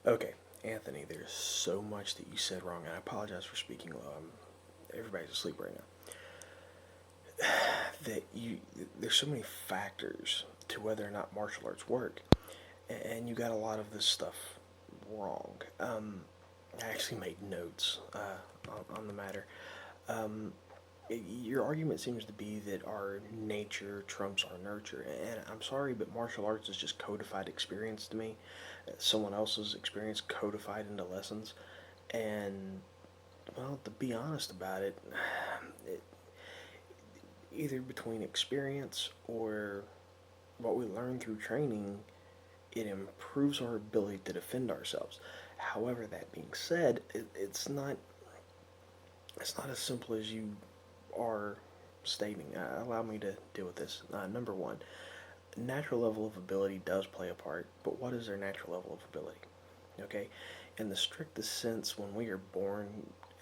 Okay, Anthony, there's so much that you said wrong, and I apologize for speaking low. Everybody's asleep right now. That you, there's so many factors to whether or not martial arts work, and you got a lot of this stuff wrong. I actually made notes on the matter. Um, your argument seems to be that our nature trumps our nurture, and I'm sorry, but martial arts is just codified experience to me. Someone else's experience codified into lessons, and well, to be honest about it, it either between experience or what we learn through training, it improves our ability to defend ourselves. However, that being said, it's not as simple as you are stating. Allow me to deal with this. Number one, natural level of ability does play a part, but what is our natural level of ability? Okay, in the strictest sense, when we are born,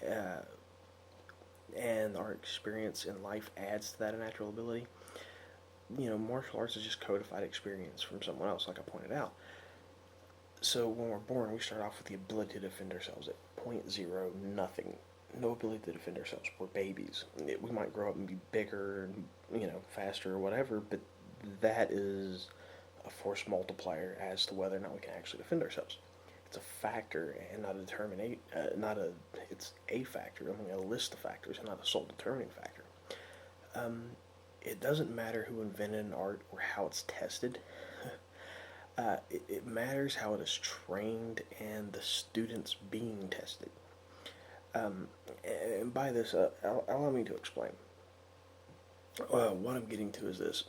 uh, and our experience in life adds to that natural ability, martial arts is just codified experience from someone else, like I pointed out. So when we're born, we start off with the ability to defend ourselves at point zero, nothing. No ability to defend ourselves. We're babies. We might grow up and be bigger and, faster or whatever, but that is a force multiplier as to whether or not we can actually defend ourselves. It's a factor and not a determinate, not a, it's a factor, only a list of factors and not a sole determining factor. Um, it doesn't matter who invented an art or how it's tested. It matters how it is trained and the students being tested. Um, and by this, allow me to explain. What I'm getting to is this.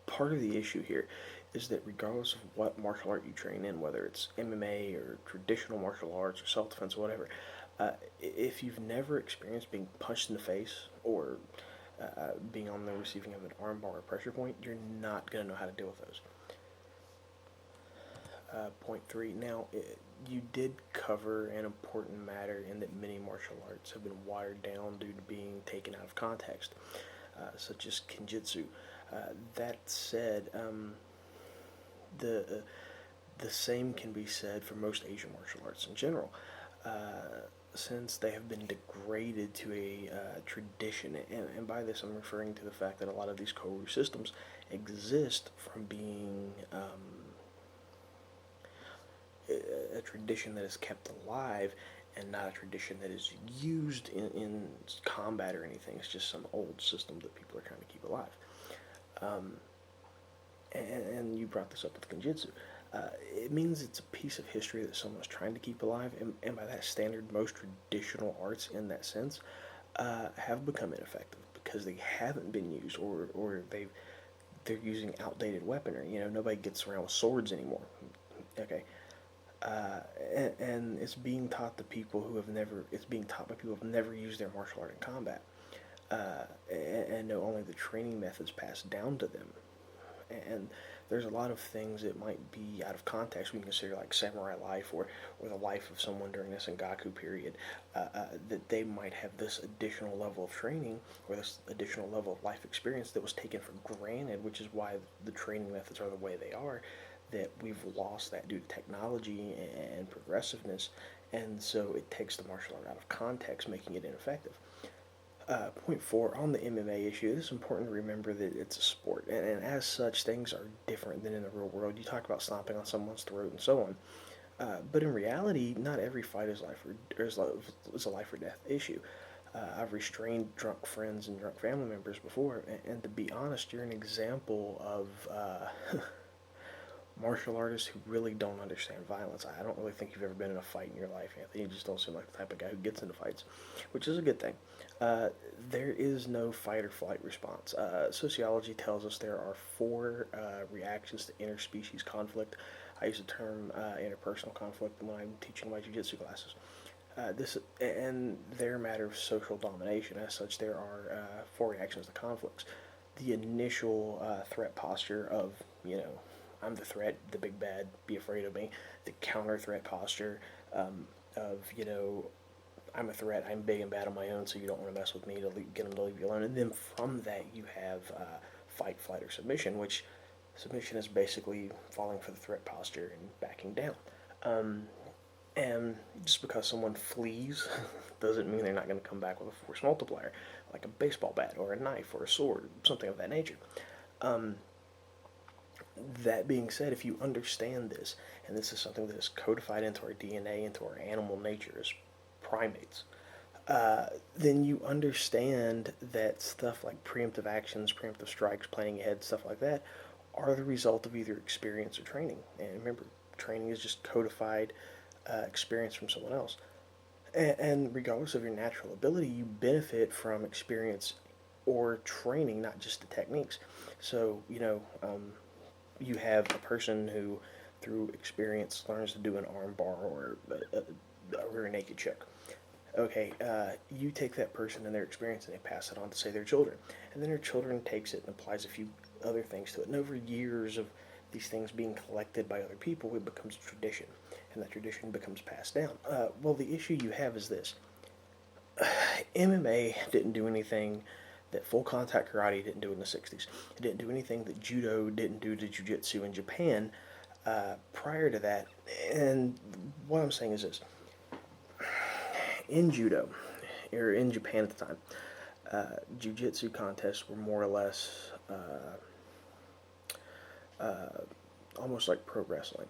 Part of the issue here is that regardless of what martial art you train in, whether it's MMA or traditional martial arts or self defense or whatever, if you've never experienced being punched in the face or being on the receiving of an armbar or pressure point, you're not going to know how to deal with those. Point three. Now, you did cover an important matter in that many martial arts have been watered down due to being taken out of context, such as Kinjitsu. That said, the the same can be said for most Asian martial arts in general, since they have been degraded to a tradition. And by this, I'm referring to the fact that a lot of these Koryu systems exist from being a tradition that is kept alive and not a tradition that is used in combat or anything. It's just some old system that people are trying to keep alive. Um, and you brought this up with Genjitsu. It means it's a piece of history that someone's trying to keep alive, and by that standard, most traditional arts in that sense have become ineffective because they haven't been used, or they're using outdated weaponry. Nobody gets around with swords anymore. Okay, and it's being taught to people who have never. It's being taught by people who have never used their martial art in combat, and know only the training methods passed down to them. And there's a lot of things that might be out of context. We can consider like samurai life or the life of someone during the Sengoku period, that they might have this additional level of training or this additional level of life experience that was taken for granted, which is why the training methods are the way they are, that we've lost that due to technology and progressiveness, and so it takes the martial art out of context, making it ineffective. Point four, on the MMA issue, it is important to remember that it's a sport, and as such, things are different than in the real world. You talk about stomping on someone's throat and so on, but in reality, not every fight is a life or death issue. I've restrained drunk friends and drunk family members before, and to be honest, you're an example of martial artists who really don't understand violence. I don't really think you've ever been in a fight in your life, Anthony. You just don't seem like the type of guy who gets into fights, which is a good thing. Uh, there is no fight or flight response. Sociology tells us there are four reactions to interspecies conflict. I use the term interpersonal conflict when I'm teaching my jiu-jitsu classes. This and they're a matter of social domination. As such, there are four reactions to conflicts. The initial threat posture of I'm the threat, the big bad, be afraid of me. The counter threat posture of I'm a threat, I'm big and bad on my own, so you don't want to mess with me to get them to leave you alone. And then from that, you have fight, flight, or submission, which submission is basically falling for the threat posture and backing down. Um, And just because someone flees doesn't mean they're not going to come back with a force multiplier, like a baseball bat or a knife or a sword, something of that nature. Um, that being said, if you understand this, and this is something that is codified into our DNA, into our animal nature as primates, then you understand that stuff like preemptive actions, preemptive strikes, planning ahead, stuff like that, are the result of either experience or training. And remember, training is just codified experience from someone else. And regardless of your natural ability, you benefit from experience or training, not just the techniques. So, you have a person who, through experience, learns to do an arm bar or a rear naked choke. Okay, you take that person and their experience and they pass it on to, say, their children. And then their children takes it and applies a few other things to it. And over years of these things being collected by other people, it becomes a tradition. And that tradition becomes passed down. Well, the issue you have is this. MMA didn't do anything that full contact karate didn't do in the 60s. It didn't do anything that judo didn't do to jiu-jitsu in Japan prior to that. And what I'm saying is this. In judo, or in Japan at the time, jiu-jitsu contests were more or less almost like pro wrestling.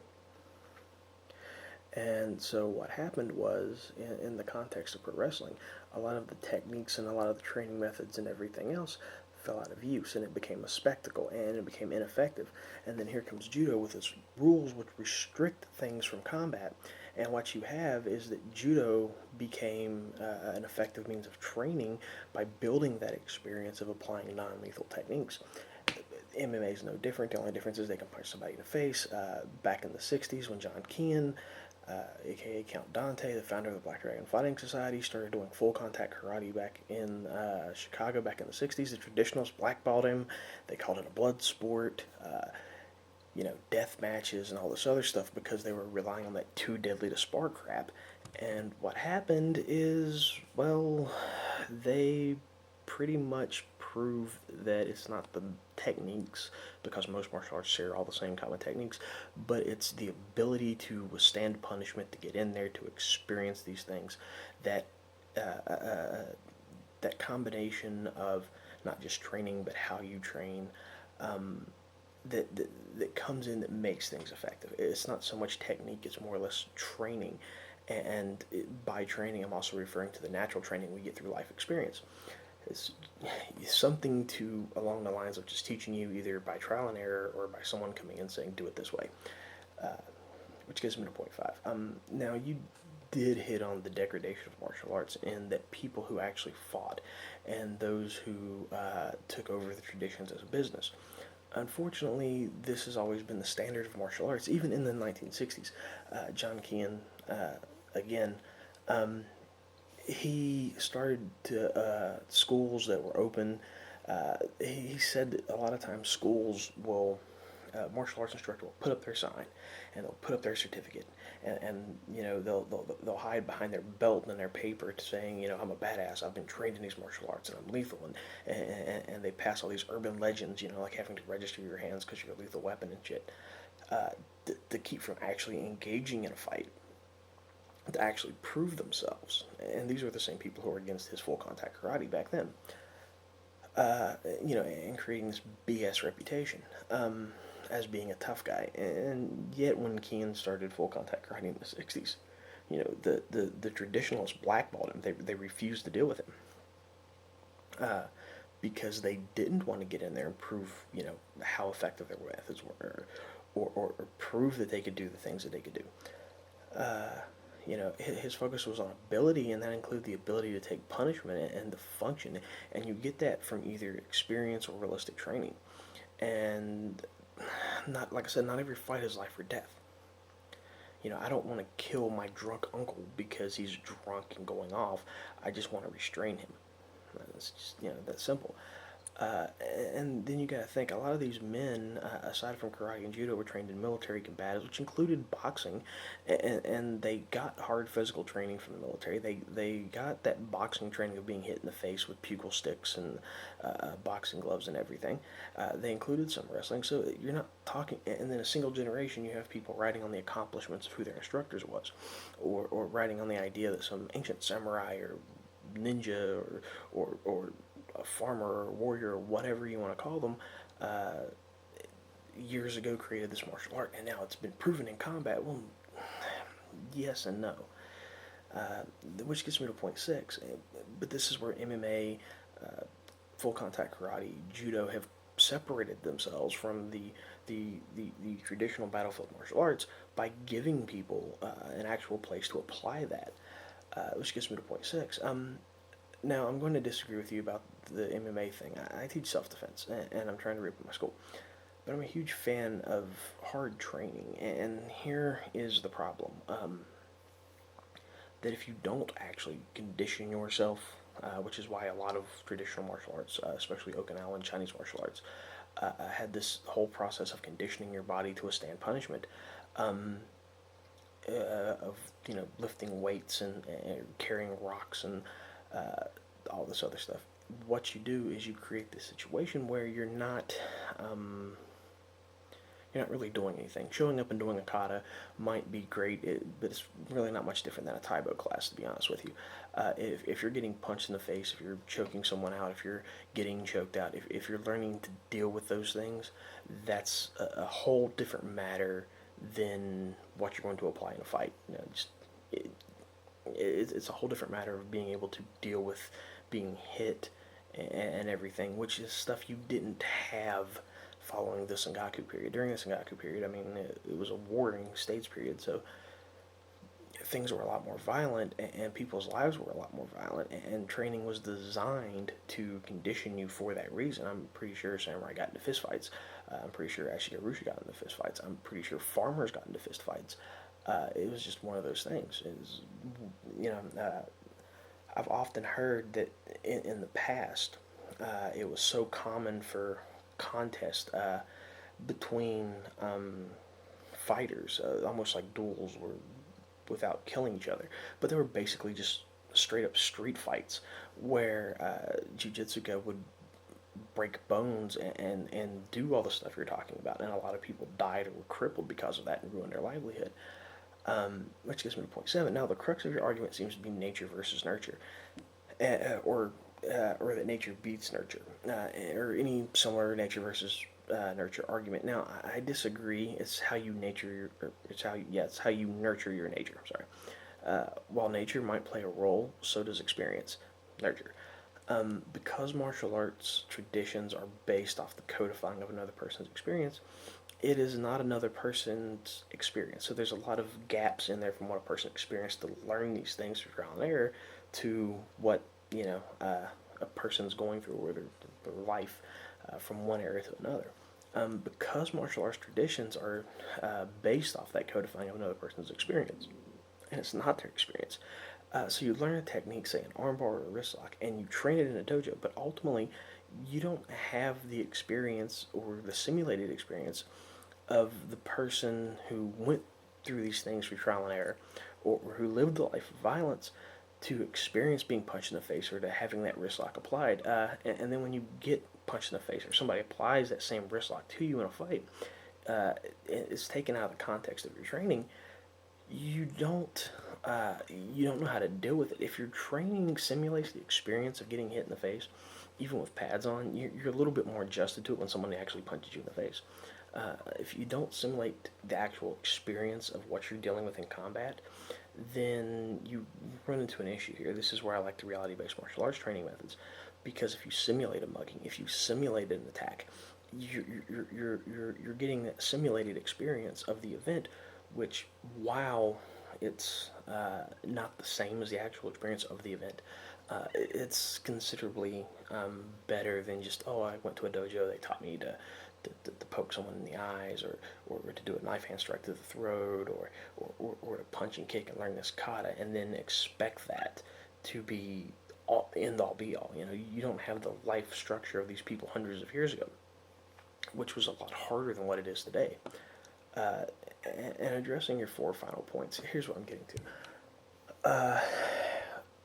And so what happened was, in the context of pro wrestling, a lot of the techniques and a lot of the training methods and everything else fell out of use, and it became a spectacle, and it became ineffective. And then here comes judo with its rules which restrict things from combat. And what you have is that judo became an effective means of training by building that experience of applying non-lethal techniques. MMA is no different. The only difference is they can punch somebody in the face. Back in the 60s when John Keane, aka Count Dante, the founder of the Black Dragon Fighting Society, started doing full contact karate back in Chicago back in the 60s. The traditionalists blackballed him. They called it a blood sport, death matches and all this other stuff because they were relying on that too deadly to spar crap. And what happened is, well, they pretty much prove that it's not the techniques, because most martial arts share all the same common techniques, but it's the ability to withstand punishment, to get in there, to experience these things, that that combination of not just training but how you train, that comes in, that makes things effective. It's not so much technique, it's more or less training. And by training, I'm also referring to the natural training we get through life experience. It's something to along the lines of just teaching you either by trial and error or by someone coming in saying, do it this way, which gives me to point five. Now, you did hit on the degradation of martial arts in that people who actually fought and those who took over the traditions as a business. Unfortunately, this has always been the standard of martial arts, even in the 1960s. John Keane, again, he started to schools that were open. He said that a lot of times schools will, martial arts instructor will put up their sign, and they'll put up their certificate, and they'll hide behind their belt and their paper saying, I'm a badass, I've been trained in these martial arts and I'm lethal, and they pass all these urban legends, like having to register your hands because you're a lethal weapon and shit, to keep from actually engaging in a fight, to actually prove themselves. And these were the same people who were against his full contact karate back then. And creating this BS reputation as being a tough guy. And yet, when Keane started full contact karate in the 60s, the traditionalists blackballed him. They refused to deal with him because they didn't want to get in there and prove, how effective their methods were, or prove that they could do the things that they could do. His focus was on ability, and that included the ability to take punishment and the function, and you get that from either experience or realistic training. And not, like I said, not every fight is life or death. I don't want to kill my drunk uncle because he's drunk and going off. I just want to restrain him. It's just, that simple. Uh, and then you got to think a lot of these men, aside from karate and judo, were trained in military combatives, which included boxing, and they got hard physical training from the military. They got that boxing training of being hit in the face with pugil sticks and boxing gloves and everything. They included some wrestling, so you're not talking. And then a single generation, you have people writing on the accomplishments of who their instructors was, or writing on the idea that some ancient samurai or ninja or a farmer or a warrior or whatever you want to call them, uh, years ago created this martial art, and now it's been proven in combat. Well, yes and no. Uh, which gets me to point six. But this is where MMA, full contact karate, judo have separated themselves from the traditional battlefield martial arts by giving people an actual place to apply that. Which gets me to point six. Now, I'm going to disagree with you about the MMA thing. I teach self defense, and I'm trying to reopen my school. But I'm a huge fan of hard training, and here is the problem. That if you don't actually condition yourself, which is why a lot of traditional martial arts, especially Okinawan Chinese martial arts, had this whole process of conditioning your body to withstand punishment, um, of lifting weights and carrying rocks and all this other stuff. What you do is you create this situation where um, you're not really doing anything. Showing up and doing a kata might be great, but it's really not much different than a Taibo class, to be honest with you. If you're getting punched in the face, if you're choking someone out, if you're getting choked out, if you're learning to deal with those things, that's a whole different matter than what you're going to apply in a fight. It, it's a whole different matter of being able to deal with being hit and everything, which is stuff you didn't have following the Sengaku period. During the Sengaku period, I mean, it was a warring states period, so things were a lot more violent, and people's lives were a lot more violent, and training was designed to condition you for that reason. I'm pretty sure samurai got into fistfights. I'm pretty sure Ashika Arusha got into fistfights. I'm pretty sure farmers got into fistfights. It was just one of those things. It was, you know, I've often heard that in the past, it was so common for contests between fighters, almost like duels, were without killing each other, but they were basically just straight up street fights where jiu-jitsu guy would break bones and do all the stuff you're talking about, and a lot of people died or were crippled because of that and ruined their livelihood. Which gets me to point seven. Now, the crux of your argument seems to be nature versus nurture, or that nature beats nurture, or any similar nature versus nurture argument. Now, I disagree. It's how you it's how you nurture your nature. I'm sorry. While nature might play a role, so does experience, nurture. Because martial arts traditions are based off the codifying of another person's experience, it is not another person's experience. So there's a lot of gaps in there from what a person experienced to learn these things through trial and error to what a person's going through or their life from one area to another. Because martial arts traditions are based off that codifying of another person's experience, and it's not their experience. So you learn a technique, say an armbar or a wrist lock, and you train it in a dojo, but ultimately you don't have the experience or the simulated experience of the person who went through these things through trial and error, or who lived the life of violence, to experience being punched in the face or to having that wrist lock applied. And then when you get punched in the face or somebody applies that same wrist lock to you in a fight, it's taken out of the context of your training. You don't know how to deal with it. If your training simulates the experience of getting hit in the face, even with pads on, you're a little bit more adjusted to it when someone actually punches you in the face. If you don't simulate the actual experience of what you're dealing with in combat, then you run into an issue here. This is where I like the reality-based martial arts training methods, because if you simulate a mugging, if you simulate an attack, you're getting that simulated experience of the event, which, while it's not the same as the actual experience of the event, it's considerably better than just, oh, I went to a dojo, they taught me to poke someone in the eyes, or to do a knife hand strike to the throat, or to punch and kick and learn this kata, and then expect that to be end all be all. You don't have the life structure of these people hundreds of years ago, which was a lot harder than what it is today. Uh, and addressing your four final points, here's what I'm getting to.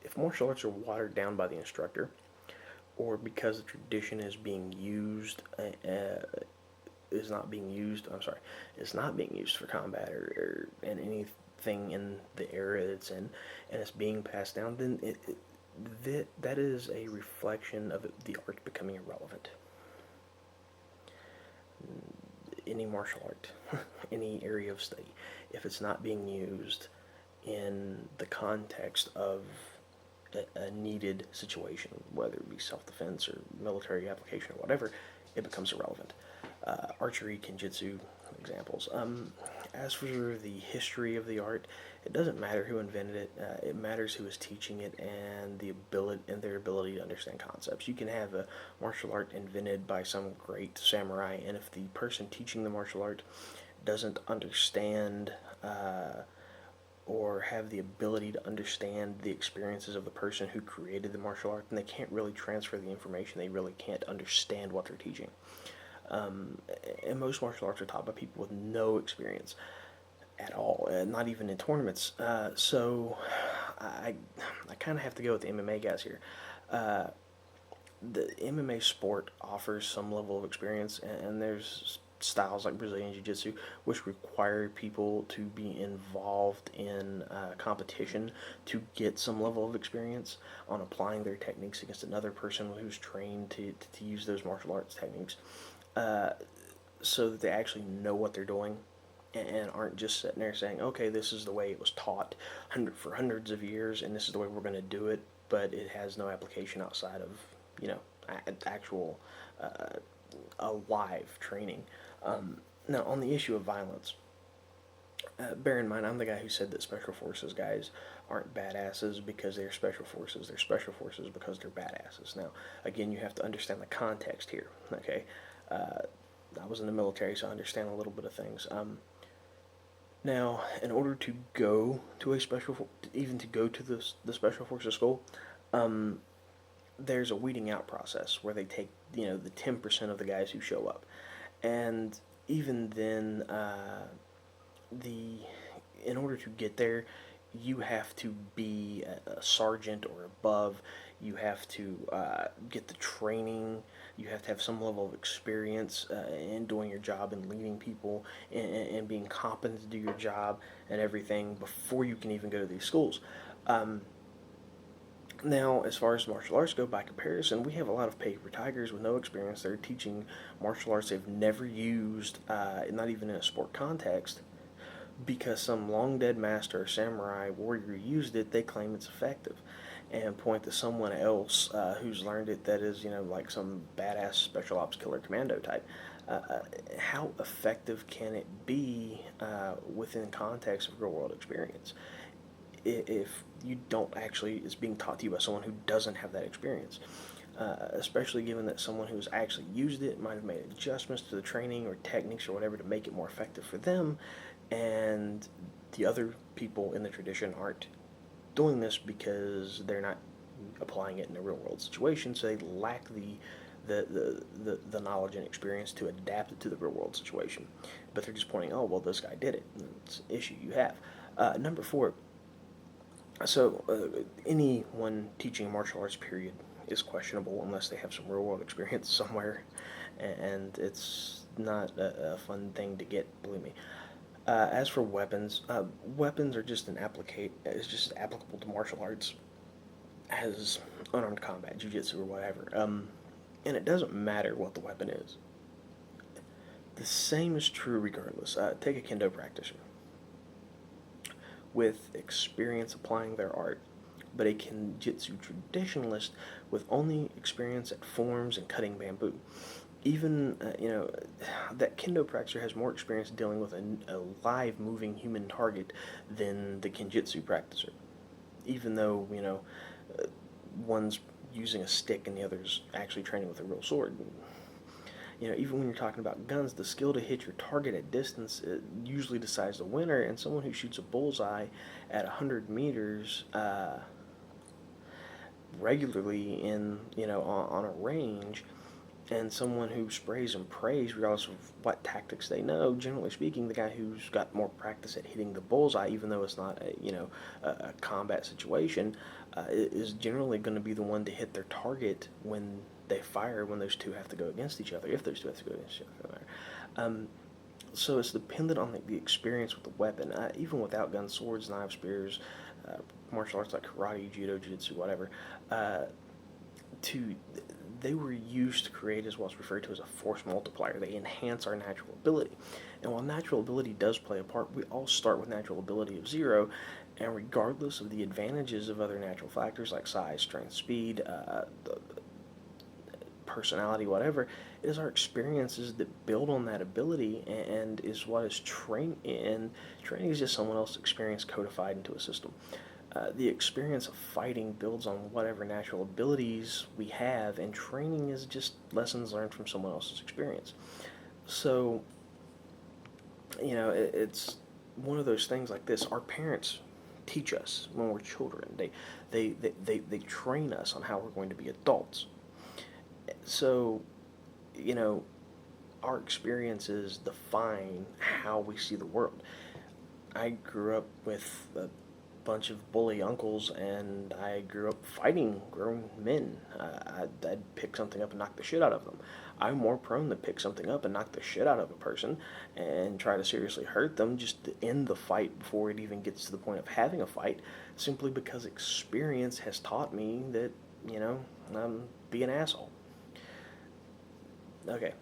If martial arts are watered down by the instructor, or because the tradition is being used, is not being used, I'm sorry, it's not being used for combat or in anything in the era it's in, and it's being passed down, then that is a reflection of the art becoming irrelevant. Any martial art, any area of study, if it's not being used in the context of a needed situation, whether it be self-defense or military application or whatever, it becomes irrelevant. Archery, kenjutsu, examples. As for the history of the art, it doesn't matter who invented it. It matters who is teaching it and their ability to understand concepts. You can have a martial art invented by some great samurai, and if the person teaching the martial art doesn't understand or have the ability to understand the experiences of the person who created the martial art, then they can't really transfer the information. They really can't understand what they're teaching. And most martial arts are taught by people with no experience at all, not even in tournaments. So I kind of have to go with the MMA guys here. The MMA sport offers some level of experience, and there's styles like Brazilian Jiu-Jitsu, which require people to be involved in competition to get some level of experience on applying their techniques against another person who's trained to use those martial arts techniques, so that they actually know what they're doing and aren't just sitting there saying, okay, this is the way it was taught for hundreds of years, and this is the way we're going to do it, but it has no application outside of, actual live training. Now, on the issue of violence, bear in mind, I'm the guy who said that Special Forces guys aren't badasses because they're Special Forces. They're Special Forces because they're badasses. Now, again, you have to understand the context here, okay? I was in the military, so I understand a little bit of things. Now, in order to go to even to go to the Special Forces school, there's a weeding out process where they take, the 10% of the guys who show up. And even then, in order to get there, you have to be a sergeant or above. You have to get the training. You have to have some level of experience in doing your job and leading people and being competent to do your job and everything before you can even go to these schools. Now, as far as martial arts go, by comparison, we have a lot of paper tigers with no experience. They're teaching martial arts they've never used, not even in a sport context, because some long dead master or samurai warrior used it. They claim it's effective, and point to someone else who's learned it that is, like some badass special ops killer commando type. How effective can it be within context of real world experience if you don't actually, it's being taught to you by someone who doesn't have that experience? Especially given that someone who's actually used it might have made adjustments to the training or techniques or whatever to make it more effective for them, and the other people in the tradition aren't doing this because they're not applying it in a real world situation, so they lack the knowledge and experience to adapt it to the real world situation. But they're just pointing, oh, well, this guy did it. It's an issue you have. Number 4, so anyone teaching martial arts, period, is questionable unless they have some real world experience somewhere, and it's not a fun thing to get, believe me. As for weapons, weapons are just it's just applicable to martial arts as unarmed combat, jiu-jitsu or whatever. And it doesn't matter what the weapon is. The same is true regardless. Take a kendo practitioner with experience applying their art, but a kenjutsu traditionalist with only experience at forms and cutting bamboo. Even, that kendo practitioner has more experience dealing with a live moving human target than the kenjutsu practitioner. Even though, one's using a stick and the other's actually training with a real sword. Even when you're talking about guns, the skill to hit your target at distance usually decides the winner, and someone who shoots a bullseye at 100 meters regularly in, on a range, and someone who sprays and prays, regardless of what tactics they know, generally speaking, the guy who's got more practice at hitting the bullseye, even though it's not a combat situation, is generally going to be the one to hit their target when they fire, when those two have to go against each other, if those two have to go against each other. So it's dependent on the experience with the weapon. Even without guns, swords, knives, spears, martial arts like karate, judo, jiu-jitsu, whatever, to they were used to create as what's referred to as a force multiplier. They enhance our natural ability. And while natural ability does play a part, we all start with natural ability of 0, and regardless of the advantages of other natural factors like size, strength, speed, personality, whatever, it is our experiences that build on that ability and is what is trained in. Training is just someone else's experience codified into a system. The experience of fighting builds on whatever natural abilities we have, and training is just lessons learned from someone else's experience. So, it's one of those things like this. Our parents teach us when we're children. They train us on how we're going to be adults. So, you know, our experiences define how we see the world. I grew up with a bunch of bully uncles, and I grew up fighting grown men. I'd pick something up and knock the shit out of them. I'm more prone to pick something up and knock the shit out of a person and try to seriously hurt them just to end the fight before it even gets to the point of having a fight, simply because experience has taught me that, I'm be an asshole. Okay,